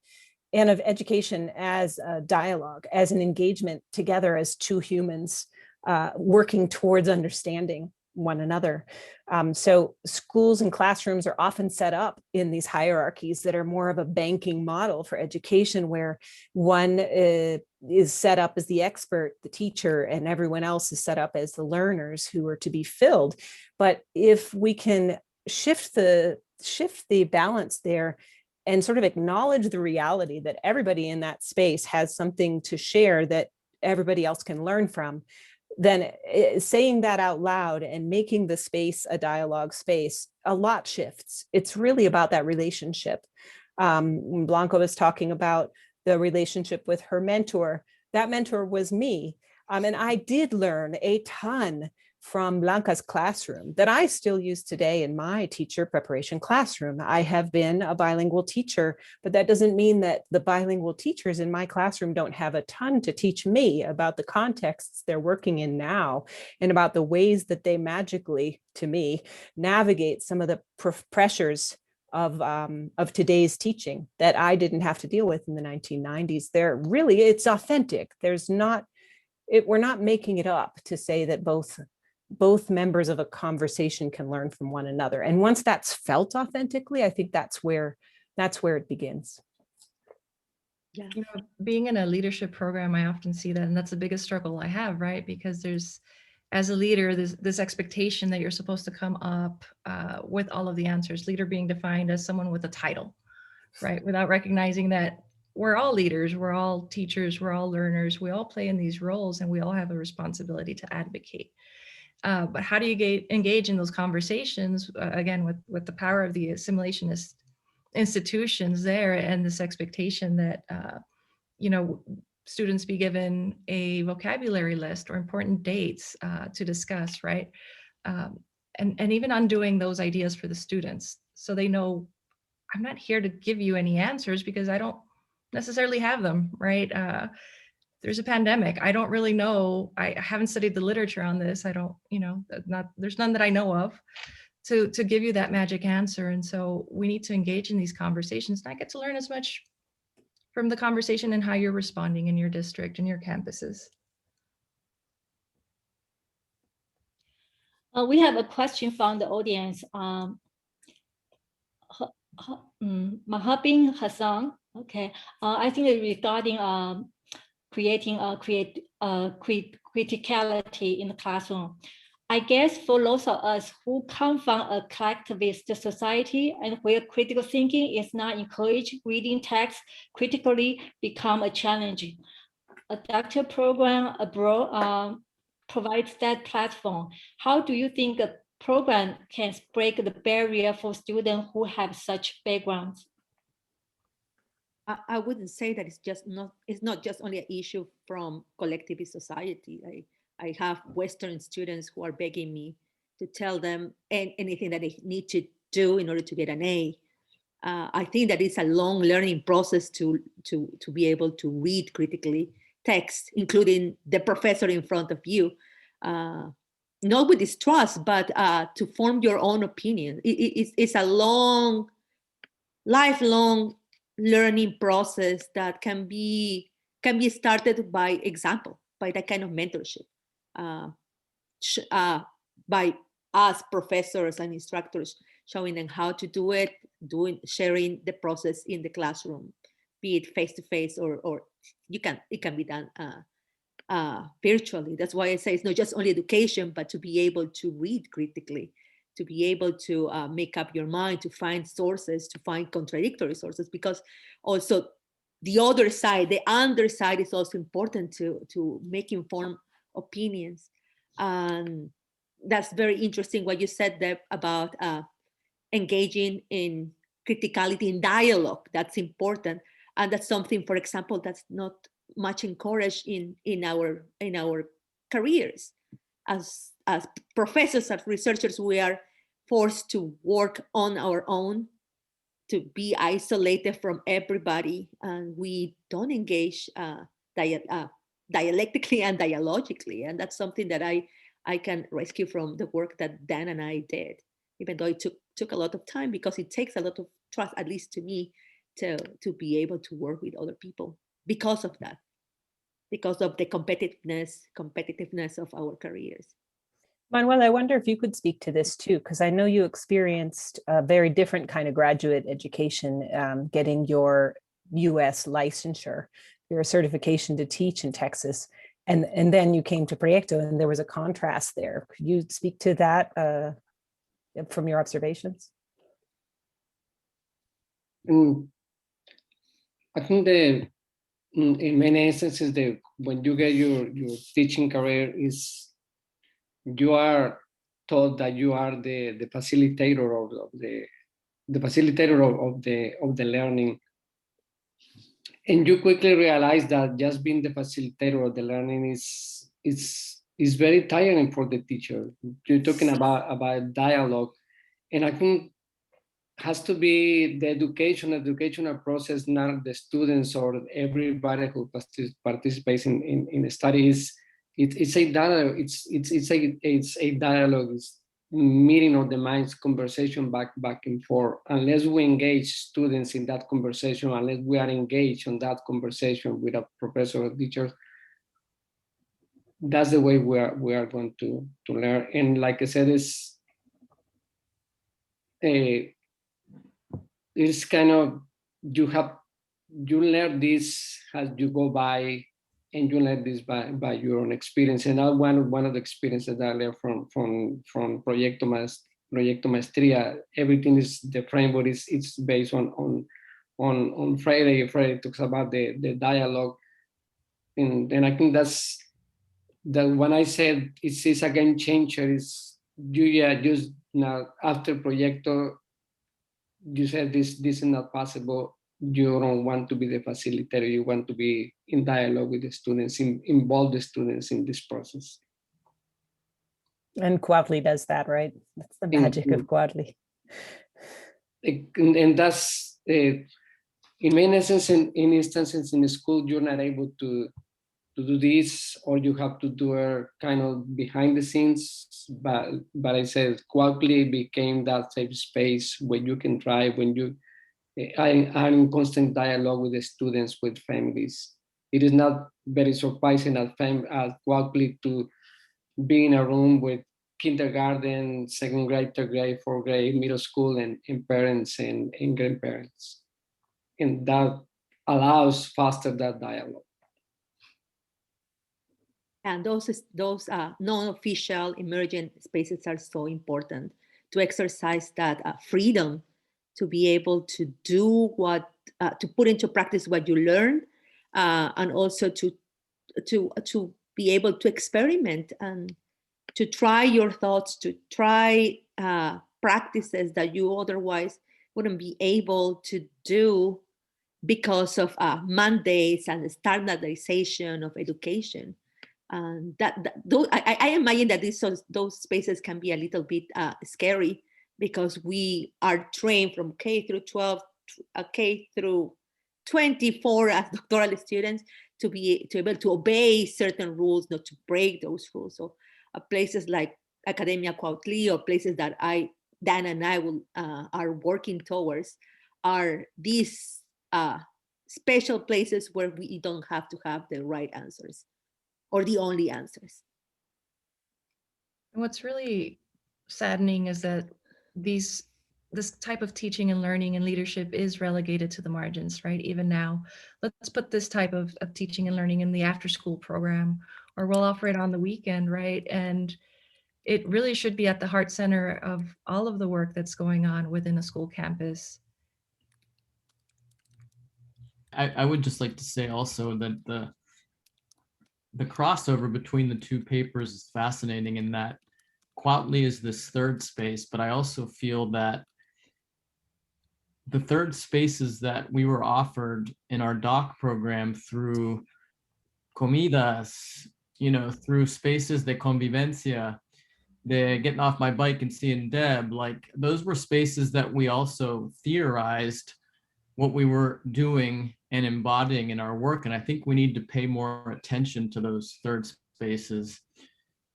and of education as a dialogue, as an engagement together as two humans working towards understanding one another. So schools and classrooms are often set up in these hierarchies that are more of a banking model for education, where one is set up as the expert, the teacher, and everyone else is set up as the learners who are to be filled. But if we can shift the balance there and sort of acknowledge the reality that everybody in that space has something to share that everybody else can learn from, then saying that out loud and making the space a dialogue space, a lot shifts. It's really about that relationship. Blanca was talking about the relationship with her mentor. That mentor was me. And I did learn a ton from Blanca's classroom that I still use today in my teacher preparation classroom. I have been a bilingual teacher, but that doesn't mean that the bilingual teachers in my classroom don't have a ton to teach me about the contexts they're working in now and about the ways that they magically, to me, navigate some of the pressures of today's teaching that I didn't have to deal with in the 1990s. It's authentic. We're not making it up to say that both members of a conversation can learn from one another. And once that's felt authentically, I think that's where it begins.
Yeah.
You know, being in a leadership program, I often see that, and that's the biggest struggle I have, right? Because as a leader, there's this expectation that you're supposed to come up with all of the answers, leader being defined as someone with a title, right? Without recognizing that we're all leaders, we're all teachers, we're all learners, we all play in these roles, and we all have a responsibility to advocate. But how do you engage in those conversations, again, with the power of the assimilationist institutions there, and this expectation that, students be given a vocabulary list or important dates to discuss, right? And even undoing those ideas for the students, so they know I'm not here to give you any answers because I don't necessarily have them, right? There's a pandemic. I don't really know. I haven't studied the literature on this. I don't, there's none that I know of to give you that magic answer. And so we need to engage in these conversations, and I get to learn as much from the conversation and how you're responding in your district and your campuses.
We have a question from the audience. Mahabin Hassan. Okay, I think regarding creating criticality in the classroom. I guess for those of us who come from a collectivist society and where critical thinking is not encouraged, reading text critically become a challenge. A doctor program abroad provides that platform. How do you think a program can break the barrier for students who have such backgrounds?
I wouldn't say that it's not just only an issue from collectivist society. I have Western students who are begging me to tell them anything that they need to do in order to get an A. I think that it's a long learning process to be able to read critically text, including the professor in front of you. Not with distrust, but to form your own opinion. It's a long, lifelong learning process that can be started by example, by that kind of mentorship, by us professors and instructors showing them how to do it, sharing the process in the classroom, be it face to face or it can be done virtually. That's why I say it's not just only education, but to be able to read critically, to be able to make up your mind, to find sources, to find contradictory sources, because also the other side, the underside is also important to make informed opinions. And that's very interesting what you said there about engaging in criticality, in dialogue. That's important. And that's something, for example, that's not much encouraged in our careers. As professors, as researchers, we are forced to work on our own, to be isolated from everybody, and we don't engage dialectically and dialogically. And that's something that I can rescue from the work that Dan and I did, even though it took a lot of time, because it takes a lot of trust, at least to me, to be able to work with other people because of that, because of the competitiveness of our careers.
Manuel, I wonder if you could speak to this too, because I know you experienced a very different kind of graduate education, getting your US licensure, your certification to teach in Texas. And then you came to Proyecto and there was a contrast there. Could you speak to that from your observations?
I think in many instances, when you get your teaching career, you are told that you are the facilitator of the learning, and you quickly realize that just being the facilitator of the learning is very tiring for the teacher. You're talking about dialogue, and I think has to be the educational process, not the students or everybody who participates in the studies. It's a dialogue. It's a dialogue. It's meeting of the minds, conversation back and forth. Unless we engage students in that conversation, unless we are engaged on that conversation with a professor or teacher, that's the way we are going to learn. And like I said, it's kind of you learn this as you go by, and you learn this by your own experience. And one of the experiences that I learned from Proyecto Maestría, everything is the framework it's based on Friday. Friday talks about the dialogue, and I think that's that when I said it's a game changer. Is just now after Proyecto, you said this is not possible. You don't want to be the facilitator. You want to be in dialogue with the students, involve the students in this process.
And Quadly does that, right? That's the magic of Quadly.
And that's in many instances, in instances in the school, you're not able to do this, or you have to do it kind of behind the scenes. But I said Quadly became that safe space where you can try, when you are in constant dialogue with the students, with families. It is not very surprising at Quadly to be in a room with kindergarten, second grade, third grade, fourth grade, middle school, and parents and grandparents. And that allows faster that dialogue.
And those non-official emergent spaces are so important to exercise that freedom to be able to do what, to put into practice what you learn, and also to be able to experiment and to try your thoughts, to try practices that you otherwise wouldn't be able to do because of mandates and standardization of education. And I imagine that those spaces can be a little bit scary, because we are trained from K through 12, K through 24 as doctoral students to be able to obey certain rules, not to break those rules. So places like Academia Cuautli, or places that Dan and I are working towards, are these special places where we don't have to have the right answers or the only answers.
What's really saddening is that this type of teaching and learning and leadership is relegated to the margins, right? Even now, let's put this type of teaching and learning in the after school program, or we'll offer it on the weekend, right? And it really should be at the heart center of all of the work that's going on within a school campus.
I would just like to say also that the crossover between the two papers is fascinating, in that Cuautli is this third space, but I also feel that the third spaces that we were offered in our doc program through comidas, through spaces de convivencia, the getting off my bike and seeing Deb, like those were spaces that we also theorized what we were doing and embodying in our work. And I think we need to pay more attention to those third spaces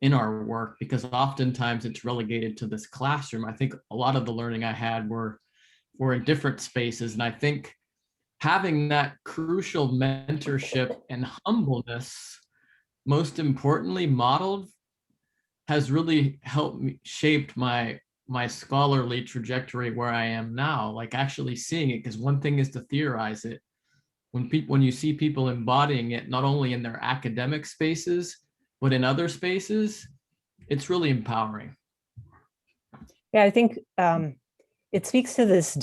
in our work, because oftentimes it's relegated to this classroom. I think a lot of the learning I had were in different spaces. And I think having that crucial mentorship and humbleness, most importantly, modeled, has really helped me shaped my scholarly trajectory where I am now, like actually seeing it. Because one thing is to theorize it. When you see people embodying it, not only in their academic spaces, but in other spaces, it's really empowering.
Yeah, I think it speaks to this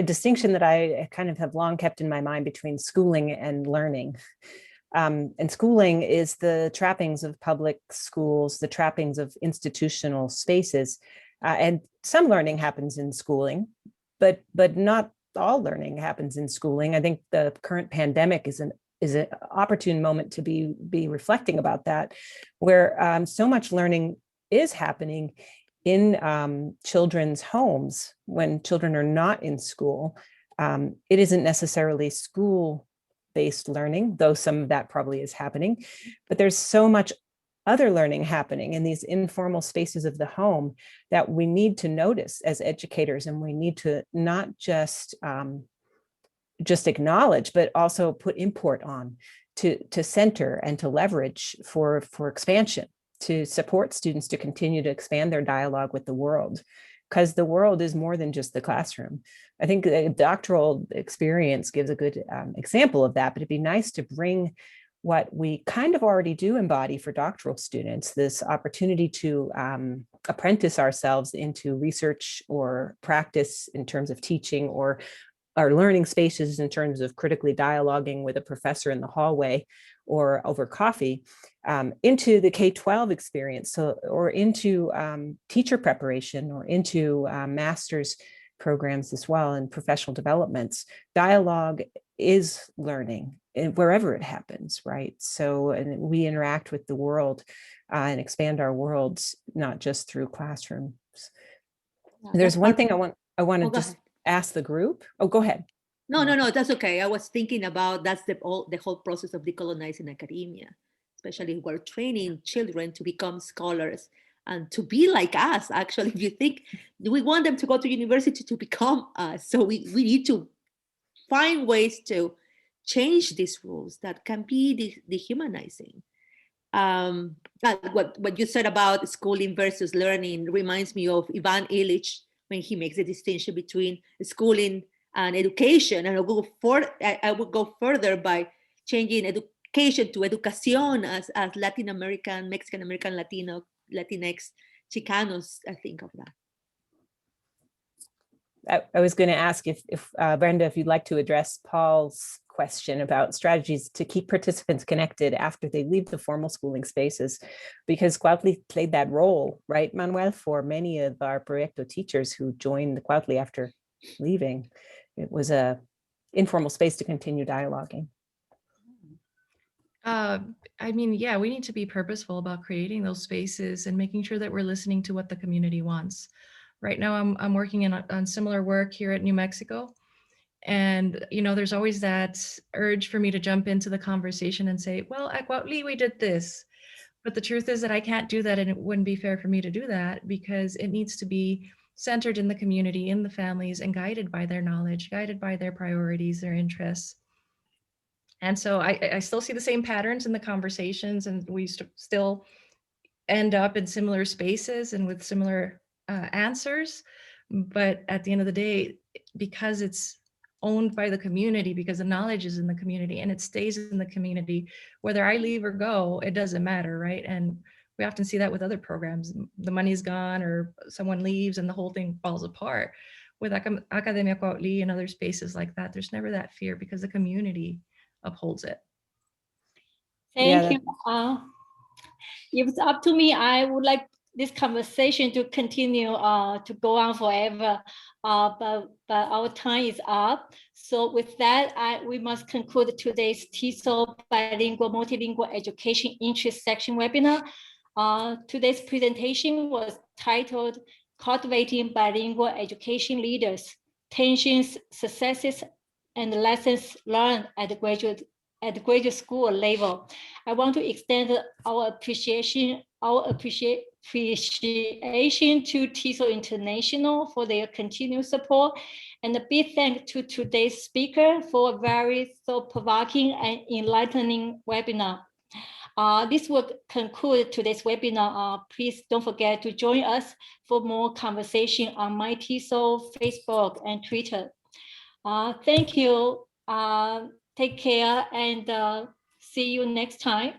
distinction that I kind of have long kept in my mind between schooling and learning. And schooling is the trappings of public schools, the trappings of institutional spaces. And some learning happens in schooling, but not all learning happens in schooling. I think the current pandemic is an opportune moment to be reflecting about that, where so much learning is happening in children's homes when children are not in school. It isn't necessarily school-based learning, though some of that probably is happening, but there's so much other learning happening in these informal spaces of the home that we need to notice as educators, and we need to not just acknowledge, but also put import on to center and to leverage for expansion, to support students to continue to expand their dialogue with the world, because the world is more than just the classroom. I think the doctoral experience gives a good example of that, but it'd be nice to bring what we kind of already do embody for doctoral students, this opportunity to apprentice ourselves into research or practice in terms of teaching, or our learning spaces in terms of critically dialoguing with a professor in the hallway or over coffee, into the K-12 experience, or into teacher preparation, or into master's programs as well, and professional developments. Dialogue is learning wherever it happens, right? So, and we interact with the world and expand our worlds, not just through classrooms.
Yeah,
there's one thing I want to just
ahead.
ask the group. Oh, go ahead.
No, that's okay. I was thinking about that's the whole process of decolonizing academia, especially we're training children to become scholars and to be like us. Actually, if you think we want them to go to university to become us, so we need to find ways to change these rules that can be dehumanizing. what you said about schooling versus learning reminds me of Ivan Illich when he makes the distinction between schooling and education. And I will go further by changing education to educación as Latin American, Mexican American, Latino, Latinx, Chicanos, I think of that.
I was going to ask if Brenda, if you'd like to address Paul's question about strategies to keep participants connected after they leave the formal schooling spaces, because Cuautli played that role, right, Manuel, for many of our Proyecto teachers who joined the Cuautli after leaving. It was a informal space to continue dialoguing.
I mean, yeah, we need to be purposeful about creating those spaces and making sure that we're listening to what the community wants. Right now, I'm working on similar work here at New Mexico. And, you know, there's always that urge for me to jump into the conversation and say, well, at Cuautli, we did this. But the truth is that I can't do that, and it wouldn't be fair for me to do that, because it needs to be centered in the community, in the families, and guided by their knowledge, guided by their priorities, their interests. And so I still see the same patterns in the conversations, and we still end up in similar spaces and with similar answers. But at the end of the day, because it's owned by the community, because the knowledge is in the community and it stays in the community, whether I leave or go, it doesn't matter, right? And we often see that with other programs. The money's gone or someone leaves and the whole thing falls apart. With Academia Cuautli and other spaces like that, there's never that fear because the community upholds it.
Thank you. If it's up to me, I would like this conversation to continue to go on forever, but our time is up. So with that, we must conclude today's TESOL Bilingual Multilingual Education Interest Section webinar. Today's presentation was titled Cultivating Bilingual Education Leaders, Tensions, Successes, and Lessons Learned at the graduate school level. I want to extend our appreciation to TESOL International for their continued support, and a big thanks to today's speaker for a very thought-provoking and enlightening webinar. This will conclude today's webinar. Please don't forget to join us for more conversation on my TESOL, Facebook, and Twitter. Thank you. Take care and see you next time.